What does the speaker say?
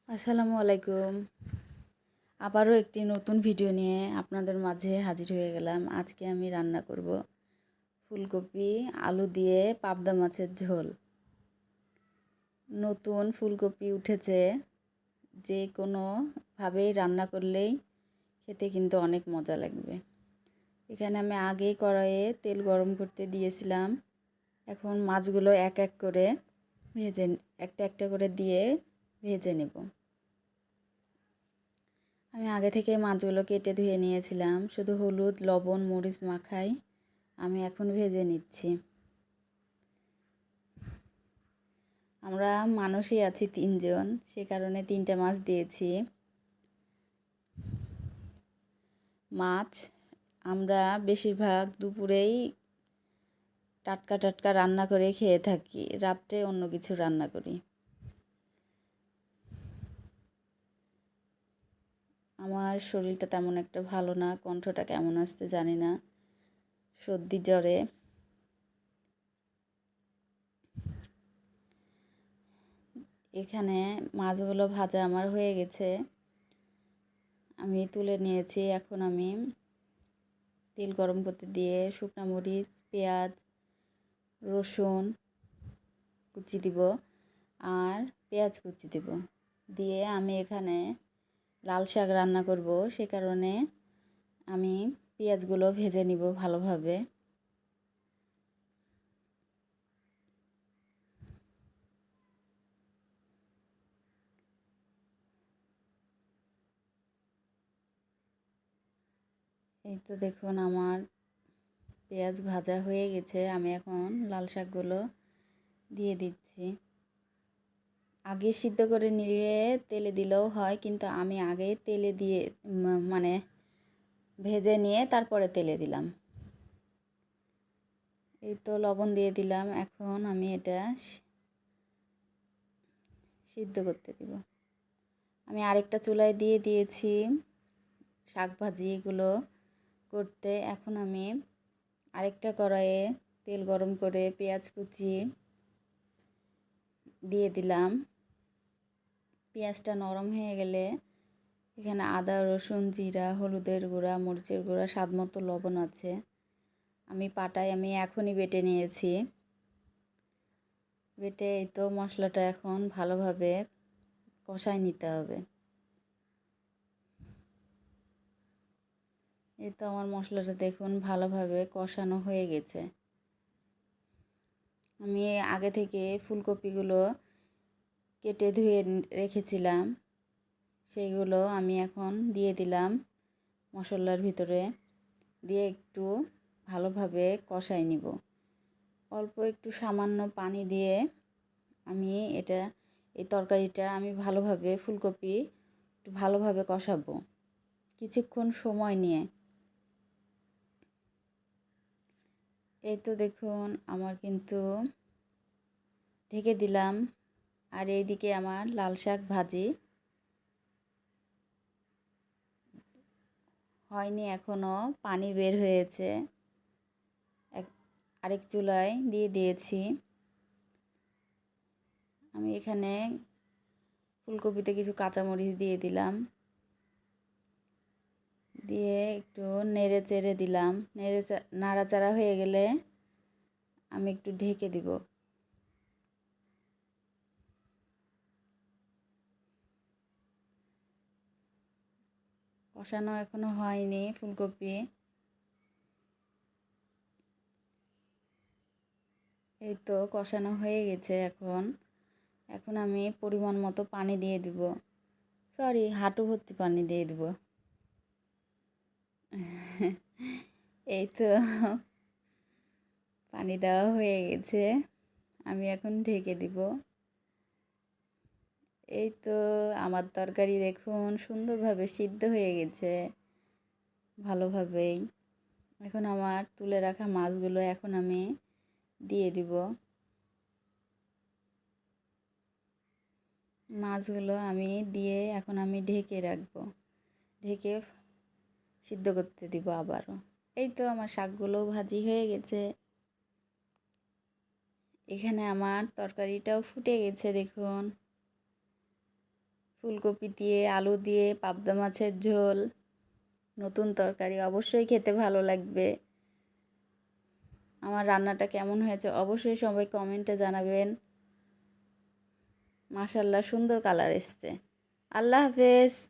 আসসালামু আলাইকুম। আবারও একটি নতুন ভিডিও নিয়ে আপনাদের মাঝে হাজির হয়ে গেলাম। আজকে আমি রান্না করব ফুলকপি আলু দিয়ে পাবদা মাছের ঝোল। নতুন ফুলকপি উঠেছে, যে কোনোভাবেই রান্না করলেই খেতে কিন্তু অনেক মজা লাগবে। এখানে আমি আগেই কড়াইয়ে তেল গরম করতে দিয়েছিলাম। এখন মাছগুলো এক এক করে একটা একটা করে দিয়ে ভেজে নেব। আমি আগে থেকে মাছগুলো কেটে ধুয়ে নিয়েছিলাম, শুধু হলুদ লবণ মরিচ মাখাই আমি এখন ভেজে নিচ্ছি। আমরা মানুষই আছি 3 জন, সে কারণে 3টা মাছ দিয়েছি। মাছ আমরা বেশিরভাগ দুপুরেই টাটকা টাটকা রান্না করে খেয়ে থাকি, রাত্রে অন্য কিছু রান্না করি। আমার শরীরটা তেমন একটা ভালো না, কণ্ঠটা কেমন আসছে জানি না, সর্দি জ্বরে। এখানে মাছগুলো ভাজা আমার হয়ে গেছে, আমি তুলে নিয়েছি। এখন আমি তেল গরম করতে দিয়ে শুকনো মরিচ পেঁয়াজ রসুন কুচি দিব আর পেঁয়াজ কুচি দিব, দিয়ে আমি এখানে লাল শাক রান্না করব, সে কারণে আমি পেঁয়াজগুলো ভেজে নিব ভালোভাবে। এই তো দেখুন আমার পেঁয়াজ ভাজা হয়ে গেছে, আমি এখন লাল শাকগুলো দিয়ে দিচ্ছি। আগে সিদ্ধ করে নিয়ে তেলে দিলেও হয়, কিন্তু আমি আগে তেলে দিয়ে মানে ভেজে নিয়ে তারপরে তেলে দিলাম। এই তো লবণ দিয়ে দিলাম, এখন আমি এটা সিদ্ধ করতে দিব। আমি আরেকটা চুলায় দিয়ে দিয়েছি শাক ভাজি এগুলো করতে। এখন আমি আরেকটা কড়াইয়ে তেল গরম করে পেঁয়াজ কুচি দিয়ে দিলাম। পেঁয়াজটা নরম হয়ে গেলে এখানে আদা রসুন জিরা হলুদের গুঁড়া মরিচের গুঁড়া স্বাদ মতো লবণ আছে, আমি পাটায় এখনই বেটে নিয়েছি। বেটে এই তো মশলাটা এখন ভালোভাবে কষায় নিতে হবে। এই তো আমার মশলাটা দেখুন ভালোভাবে কষানো হয়ে গেছে। আমি আগে থেকে ফুলকপিগুলো কেটে ধুয়ে রেখেছিলাম, সেইগুলো আমি এখন দিয়ে দিলাম মশলার ভিতরে, দিয়ে একটু ভালোভাবে কষাই নিব। অল্প একটু সামান্য পানি দিয়ে আমি এই তরকারিটা আমি ভালোভাবে ফুলকপি একটু ভালোভাবে কষাবো কিছুক্ষণ সময় নিয়ে। এই তো দেখুন আমার কিন্তু ঢেকে দিলাম, আর এইদিকে আমার লাল শাক ভাজি হয়নি এখনও, পানি বের হয়েছে। আরেক চুলায় দিয়ে দিয়েছি। আমি এখানে ফুলকপিতে কিছু কাঁচামরিচ দিয়ে দিলাম, দিয়ে একটু নেড়ে চেড়ে দিলাম। নাড়াচাড়া হয়ে গেলে আমি একটু ঢেকে দিব। কষানো এখনো হয়নি ফুলকপি। এই তো কষানো হয়ে গেছে। এখন এখন আমি পরিমাণ মতো পানি দিয়ে দিব, সরি হাঁটু ভর্তি পানি দিয়ে দিব। এই তো পানি দেওয়া হয়ে গেছে, আমি এখন ঢেকে দিব। এই তো আমার তরকারি দেখুন সুন্দরভাবে সিদ্ধ হয়ে গেছে ভালোভাবেই। এখন আমার তুলে রাখা মাছগুলো এখন আমি দিয়ে দিব। মাছগুলো আমি দিয়ে এখন আমি ঢেকে রাখবো, ঢেকে সিদ্ধ করতে দিব আবারও। এই তো আমার শাকগুলো ভাজি হয়ে গেছে। এখানে আমার তরকারিটাও ফুটে গেছে দেখুন। ফুলকপি দিয়ে, আলু দিয়ে, পাবদা মাছের ঝোল, নতুন তরকারি, অবশ্যই খেতে ভালো লাগবে। আমার রান্নাটা কেমন হয়েছে অবশ্যই সবাই কমেন্টে জানাবেন। মাশাআল্লাহ সুন্দর কালার এসছে। আল্লাহ হাফেজ।